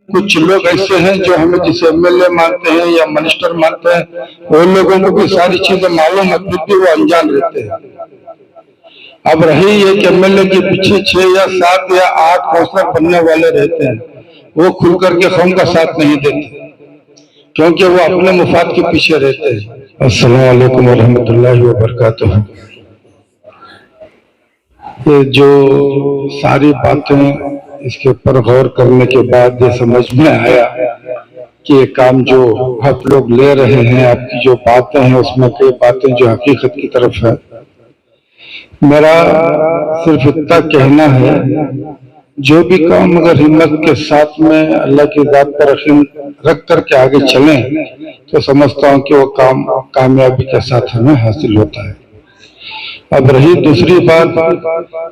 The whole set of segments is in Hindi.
कुछ लोग ऐसे हैं जो हमें जिसे एमएलए मानते हैं या मिनिस्टर मानते हैं, वो लोगों को भी सारी चीजें मालूम है, फिर भी वो अनजान रहते हैं। अब रही ये कि एमएलए के पीछे 6 या 7 या 8 काउंसलर बनने वाले रहते हैं, वो खुल करके कौम का साथ नहीं देते, क्योंकि वो अपने मुफाद के पीछे रहते हैं। अस्सलाम वालेकुम रहमतुल्लाहि व बरकातुहू। ये जो सारी बातें, इसके ऊपर गौर करने के बाद ये समझ में आया कि ये काम जो आप लोग ले रहे हैं, आपकी जो बातें हैं उसमें कई बातें जो हकीकत की तरफ है। मेरा सिर्फ इतना कहना है, जो भी काम अगर हिम्मत के साथ में अल्लाह की जात पर रख करके आगे चलें, तो समझता हूँ कि वो काम कामयाबी के साथ हमें हासिल होता है। अब रही दूसरी बात,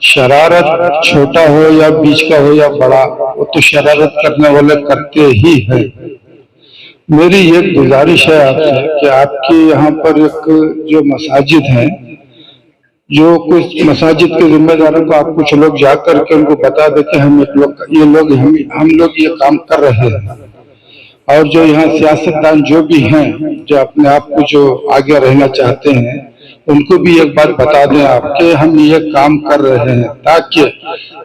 शरारत छोटा हो या बीच का हो या बड़ा, वो तो शरारत करने वाले करते ही है। मेरी ये गुजारिश है आपसे कि आपके यहाँ पर एक जो मसाजिद हैं, जो कुछ मसाजिद के जिम्मेदारों को आप कुछ लोग जाकर के उनको बता दे कि हम लोग ये काम कर रहे हैं, और जो यहाँ सियासतदान जो भी हैं, जो अपने आप को जो आगे रहना चाहते हैं, उनको भी एक बात बता दें आप कि हम ये काम कर रहे हैं, ताकि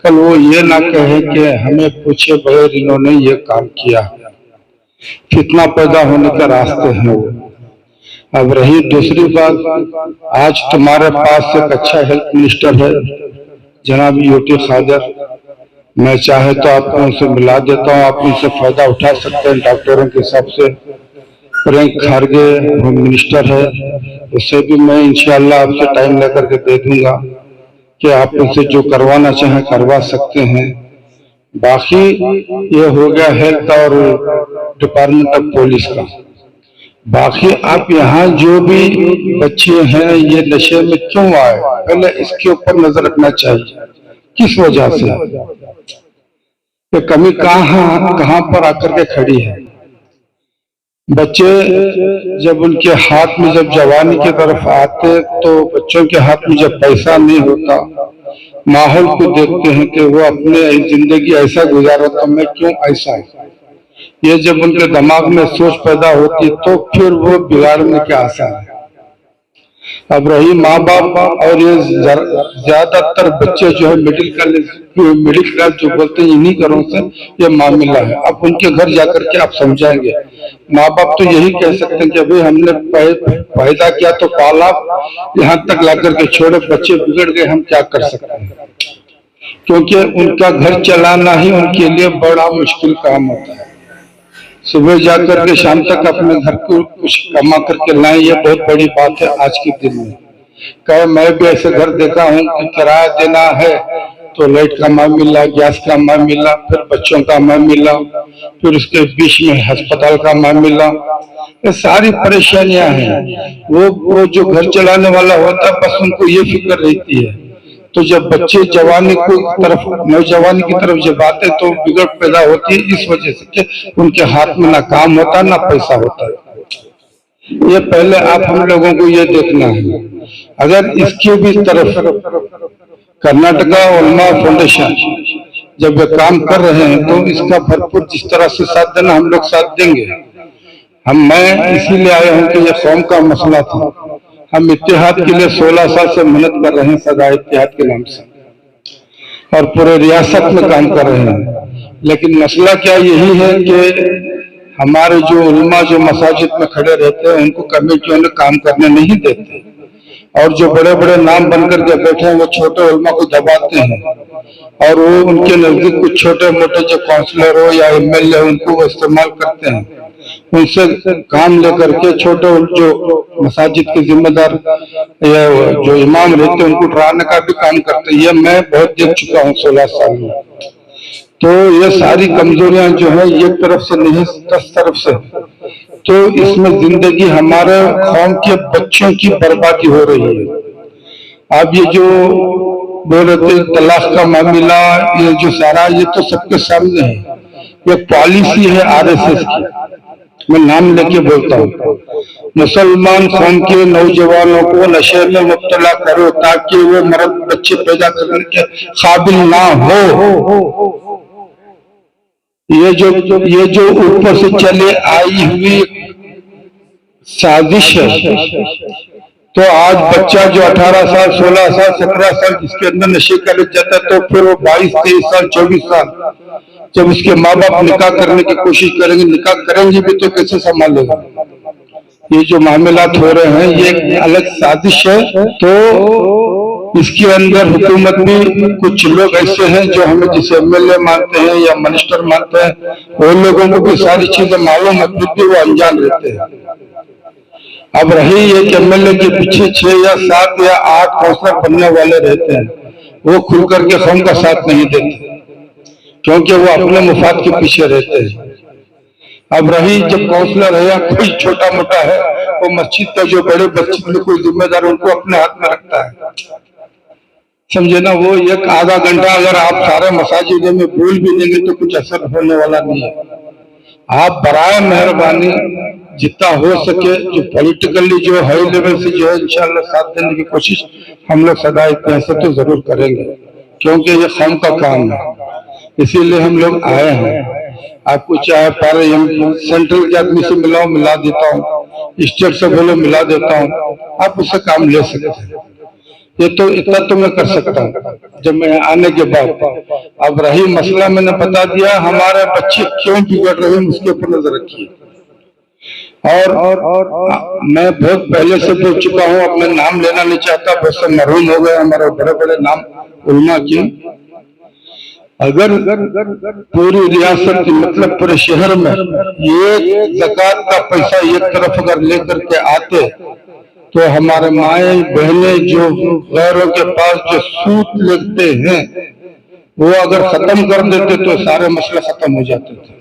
कल वो ये ना कहे कि हमें पूछे बगैर इन्होंने ये काम किया। फितना पैदा होने का रास्ते हैं वो। अब रही दूसरी बात, आज तुम्हारे पास एक अच्छा हेल्थ मिनिस्टर है, जनाब यूटी खादर। मैं चाहे तो आपको उनसे मिला देता हूँ, आप उनसे फायदा उठा सकते हैं डॉक्टरों के हिसाब से। प्रियंक खारगे होम मिनिस्टर है, उससे भी मैं इंशाल्लाह आपसे टाइम लेकर के दे दूंगा कि आप उनसे जो करवाना चाहें करवा सकते हैं। बाकी ये हो गया हेल्थ और डिपार्टमेंट ऑफ पुलिस का। बाकी आप यहाँ जो भी बच्चे हैं ये नशे में क्यों आए, पहले इसके ऊपर नजर रखना चाहिए। किस वजह से ये कमी कहाँ पर आकर के खड़ी है। बच्चे जब उनके हाथ में जब जवानी की तरफ आते, तो बच्चों के हाथ में जब पैसा नहीं होता, माहौल को देखते हैं कि वो अपने जिंदगी ऐसा गुजारा, तो मैं क्यों ऐसा है, ये जब उनके दिमाग में सोच पैदा होती, तो फिर वो बिगाड़ने के आसार है। अब रही माँ बाप, और ये ज्यादातर बच्चे जो है मिडिल क्लास जो बोलते हैं, इन्हीं घरों से ये मामला है। अब उनके घर जाकर के आप समझाएंगे, माँ बाप तो यही कह सकते हैं कि भाई हमने पैदा किया तो पाला, यहाँ तक लाकर के छोड़े, बच्चे बिगड़ गए, हम क्या कर सकते हैं। क्योंकि उनका घर चलाना ही उनके लिए बड़ा मुश्किल काम होता है। सुबह जाकर के शाम तक अपने घर को कुछ कमा करके लाएं, ये बहुत बड़ी बात है आज के दिन में। कहे मैं भी ऐसे घर देखा हूँ कि किराया देना है तो लाइट का मामला, गैस का मामला, फिर बच्चों का मामला, फिर उसके बीच में अस्पताल का मामला, ये सारी परेशानियां हैं। वो जो घर चलाने वाला होता है, बस उनको ये फिक्र रहती है। तो जब बच्चे जवानी को तरफ, नौजवानी की तरफ जब आते, तो बिगड़ पैदा होती है, इस वजह से कि उनके हाथ में ना काम होता ना पैसा होता है। ये पहले आप हम लोगों को ये देखना है। अगर इसकी भी तरफ कर्नाटका उलमा फाउंडेशन जब ये काम कर रहे हैं, तो इसका भरपूर जिस तरह से साथ देना, हम लोग साथ देंगे। मैं इसीलिए आया हूँ कि ये कौम का मसला था। हम इत्तेहाद के लिए 16 साल से मेहनत कर रहे हैं, सदा इत्तेहाद के नाम से, और पूरे रियासत में काम कर रहे हैं। लेकिन मसला क्या यही है कि हमारे जो उलमा जो मसाजिद में खड़े रहते हैं, उनको कमेटियों ने काम करने नहीं देते, और जो बड़े बड़े नाम बनकर के बैठे हैं, वो छोटे उलमा को दबाते हैं, और वो उनके नजदीक कुछ छोटे मोटे जो काउंसलर हो या एमएलए, उनको वो इस्तेमाल करते हैं। उनसे काम लेकर के छोटे जो मसाजिद के जिम्मेदार या जो इमाम रहते हैं, उनको डराने का भी काम करते हैं। ये मैं बहुत देख चुका हूँ 16 साल में। तो ये सारी कमजोरियां जो है एक तरफ से नहीं 10 तरफ से, तो इसमें जिंदगी हमारे कौम के बच्चों की बर्बादी हो रही है। अब ये जो बोल रहे थे तलाक का मामला, ये जो सारा, ये तो सबके सामने है। ये पॉलिसी है आरएसएस की, मैं नाम लेके बोलता हूँ। मुसलमान कौम के नौजवानों को नशे में मुब्तला करो, ताकि वो मर्द बच्चे पैदा करने के काबिल ना हो। ये जो ऊपर से चले आई हुई साजिश है, तो आज बच्चा जो 18 साल 16 साल 17 साल जिसके अंदर नशे का लग जाता है, तो फिर वो 22 23 साल 24 साल जब उसके माँ बाप निकाह करने की कोशिश करेंगे, निकाह करेंगे भी तो कैसे संभालेगा। ये जो मामलात हो रहे हैं ये एक अलग साजिश है। तो इसके अंदर हुकूमत भी कुछ लोग ऐसे हैं जो हमें जिसे एमएलए मानते हैं या मिनिस्टर मानते हैं, वो लोगों को भी सारी चीजें मालूम है, फिर भी वो अनजान रहते हैं। अब रही एक एमएलए के पीछे 6 या 7 या 8 काउंसलर बनने वाले रहते हैं, वो खुल करके कौम का साथ नहीं देते क्योंकि वो अपने मुफाद के पीछे रहते हैं। अब रही जब काउंसलर है या कोई छोटा मोटा है, वो मस्जिद का जो बड़े मस्जिद में कोई जिम्मेदार उनको अपने हाथ में रखता है, समझे ना। वो एक आधा घंटा अगर आप सारे मसाजिद में बोल भी देंगे तो कुछ असर होने वाला नहीं है। आप बराए मेहरबानी जितना हो सके जो पॉलिटिकली जो हाई लेवल से जो है इंशाल्लाह साथ देने की कोशिश हम लोग सदा इतने से तो जरूर करेंगे, क्योंकि ये कौम का काम है, इसीलिए हम लोग आए हैं। आपको चाहे पारे सेंट्रल के आदमी से मिलाओ, मिला देता हूँ, स्टेट से बोलो मिला देता हूँ, आप उससे काम ले सकते हैं। ये तो इतना तो मैं कर सकता हूँ जब मैं आने के बाद। अब रही मसला मैंने बता दिया, हमारे बच्चे क्यों बिगड़ रहे हैं उसके ऊपर नजर रखिए। और मैं बहुत पहले से बोल चुका हूँ, अब मैं नाम लेना नहीं चाहता, बहुत से मरहूम हो गए हमारे बड़े बड़े नाम उलमा की। अगर पूरी रियासत मतलब पूरे शहर में ये ज़कात का पैसा एक तरफ अगर लेकर के आते, तो हमारे माए बहने जो गैरों के पास जो सूद लेते हैं वो अगर खत्म कर देते तो सारे मसले खत्म हो जाते थे।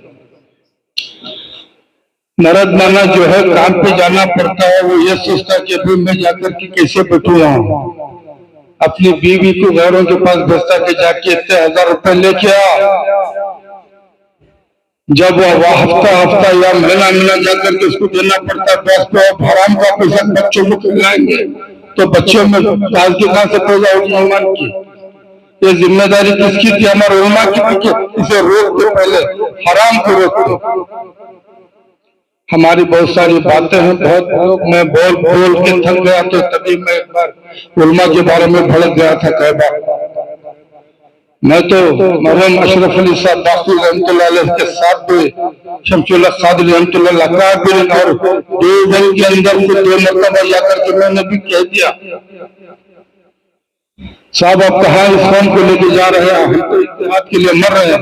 मर्द माना जो है काम पे जाना पड़ता है, वो ये सोचता है कि अभी मैं जाकर के कैसे बैठू वहां, अपनी बीवी को घरों के पास भेजता के जाके इतने 1000 रुपए लेके आ। जब वह हफ्ता हफ्ता या महीना महीना जाकर के उसको देना पड़ता है, बस पे हराम का पैसा बच्चों को खिलाएंगे तो बच्चों में ताजगी कहां से पैदा होगी ईमान की। ये जिम्मेदारी किसकी थी? हमारे उलमा की थी। इसे रोक दो, पहले हराम को रोक दो। हमारी बहुत सारी बातें हैं, बहुत लोग मैं बोल बोल के थक गया, तो तभी मैं एक बार उलमा के बारे में भड़क गया था कई बार। मैं तो मरहूम अशरफ अली साहब बाकी रहमतुल्लाह अलैह के साथ भी शमसुल्लाह कादरी रहमतुल्लाह अलैह और 2 दिन के अंदर को 2 मरतबा जाकर के मैंने भी कह दिया, साहब आप कहाँ इस कौम को लेके जा रहे हैं, हम तो इत्तेहाद के लिए मर रहे हैं।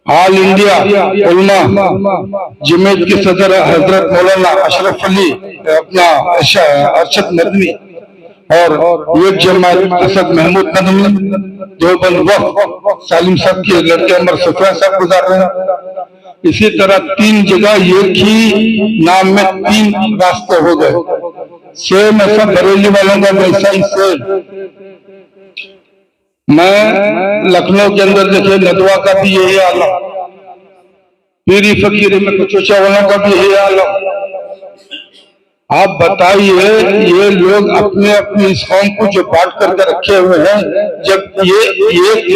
ऑल इंडिया उलमा जमीयत के सदर हजरत मौलाना अशरफ अली अपना अरशद मदनी और एक जमात असद महमूद नदवी देवबंद वक्फ सालिम साहब के लड़के अमर सुफिया साहब गुजार रहे हैं। इसी तरह 3 जगह एक ही नाम में 3 रास्ते हो गए। सेम ऐसा बरेली वालों का वैसा ही सेम। मैं लखनऊ के अंदर देखे नदवा का भी यही आलम, पीरी फकीरी में कचोचा वालों का भी यही आलम। आप बताइए ये लोग अपने अपने इस कौम को जो बांट करके रखे हुए हैं, जब ये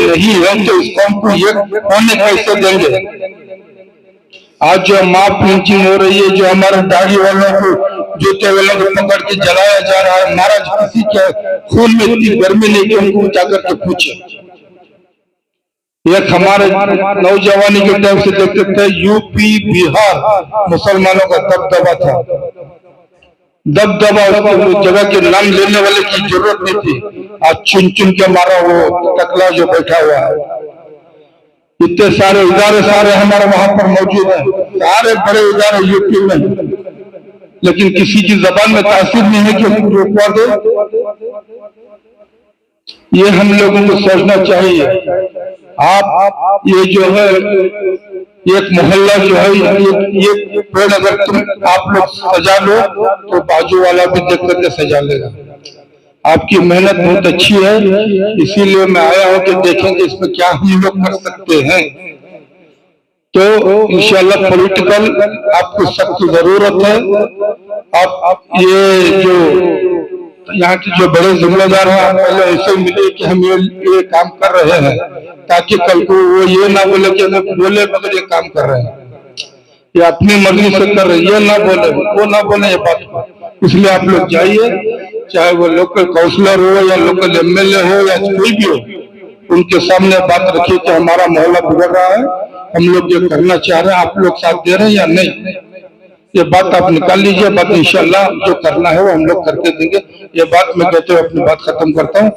नहीं है तो इस कौम को ये होने कैसे देंगे? आज जो माप लिंचिंग हो रही है, जो हमारे दाढ़ी वालों को जूते वालों को पकड़ के जलाया जा रहा है, महाराज किसी के खून में इतनी गर्मी नहीं कि उनको जाकर के पूछे। एक हमारे नौजवानी के टाइम से देखते थे यूपी बिहार मुसलमानों का दबदबा था, दबदबा उसको जगह के नाम लेने वाले की जरूरत नहीं थी। आज चुन चुन के मारा वो टकला जो बैठा हुआ है। इतने सारे इदारे सारे हमारे वहां पर मौजूद हैं, सारे बड़े इदारे यूपी में, लेकिन किसी की जबान में तासीर नहीं है कि हम रोकवा दे। ये हम लोगों को सोचना चाहिए। आप ये जो है एक मोहल्ला जो है ये पेड़ अगर तुम आप लोग सजा लो तो बाजू वाला भी देख करके सजा लेगा। आपकी मेहनत बहुत अच्छी है, इसीलिए मैं आया हूं कि देखेंगे इसमें क्या हम लोग कर सकते हैं। तो इंशाल्लाह पॉलिटिकल आपको सख्त जरूरत है। आप ये जो तो यहाँ के जो बड़े जिम्मेदार हैं आप पहले ऐसे मिले कि हम ये काम कर रहे हैं, ताकि कल को वो ये ना बोले कि हमें बोले मगर ये काम कर रहे हैं, ये अपनी मर्जी से कर रहे हैं, ये ना बोले, वो ना बोले ये बात को। इसलिए आप लोग जाइए, चाहे वो लोकल काउंसलर हो या लोकल एमएलए हो या कोई भी हो, उनके सामने बात रखिए कि हमारा मोहल्ला बिगड़ रहा है, हम लोग ये करना चाह रहे हैं, आप लोग साथ दे रहे हैं या नहीं, ये बात आप निकाल लीजिए। बात इंशाल्लाह जो करना है वो हम लोग करके देंगे। ये बात मैं कहते हुए अपनी बात खत्म करता हूँ।